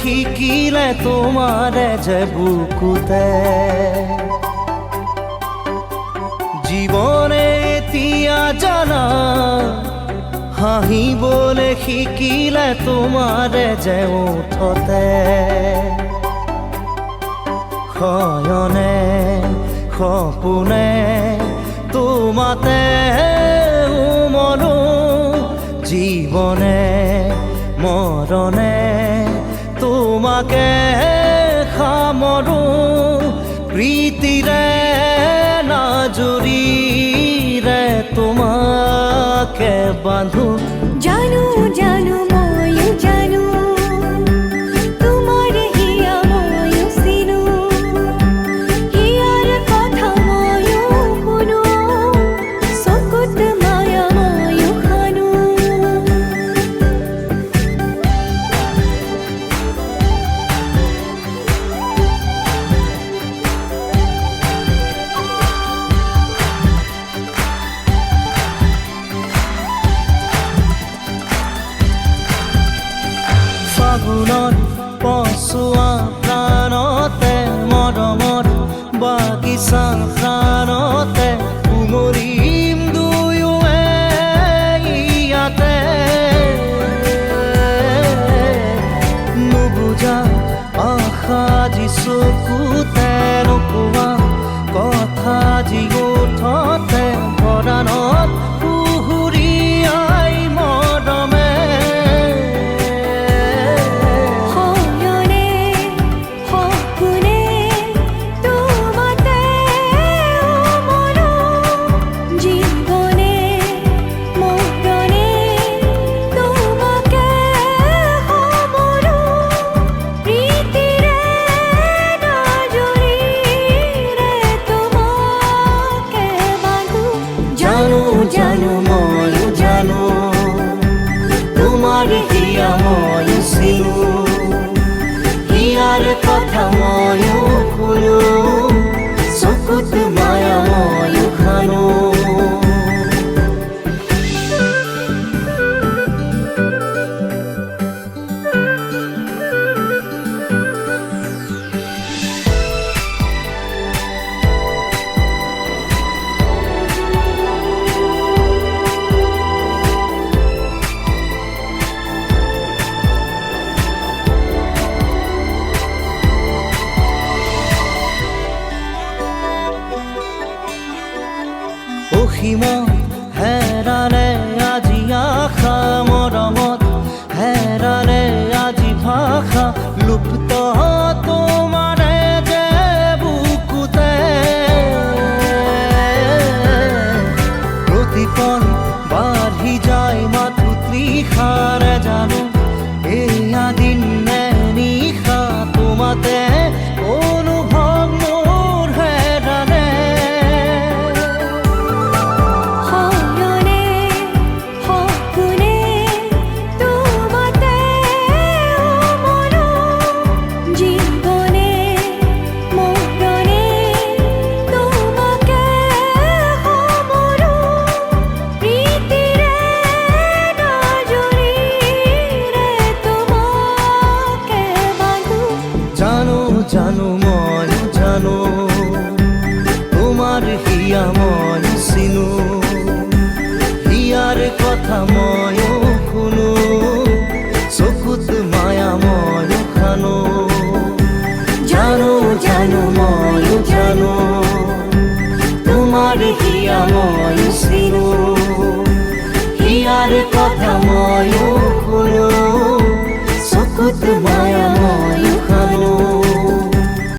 শিকিলে তোমাৰে যে বুকুতে জীৱনে এতিয়া জানা হাঁহিবলৈ শিকিলে তোমাৰে যে ওঠতে শয়নে সপোনে তোমাতে উমলো জীৱনে মৰণে তোমাকে সামৰো প্ৰীতিৰে নাজুৰিৰে তোমাকে বান্ধো জানো জানো ময়ো জানো তোমাৰ হিয়া ময়ো চিনো হিয়াৰ কথা ময়ো শুনো চকুত মায়া ময়ো খানো ফাগুনত পচোৱা প্ৰাণতে মৰমত বাগিচা প্ৰাণতে উমলিম দুয়োৱে ইয়াতে নুবুজা আশা যি চকুতে নোকোৱা কথা যি ওঠতে পৰাণত জানো ময়ো জানো তোমাৰ হিয়া ময়ো চিনো হিয়াৰ কথা ময়ো শুনো চকুত মায়া ময়ো খানো অসীমত হেৰালে আজি আশা মৰমত হেৰালে আজি ভাষা লুপ্ত তোমাৰে যে বুকুতে প্ৰতিপল বাঢ়ি যায় মাথো তৃষাৰে জানো এয়া দিন নে নিশা তোমাতে অনুভৱ মোৰ হেৰালে জানো ময়ো জানো তোমাৰ হিয়া ময়ো চিনো হিয়াৰ কথা ময়ো শুনো চকুত মায়া ময়ো খানো জানো জানো ময়ো জানো তোমাৰ হিয়া ময়ো চিনো হিয়াৰ কথা ময়ো শুনো চকুত মায়া ময়ো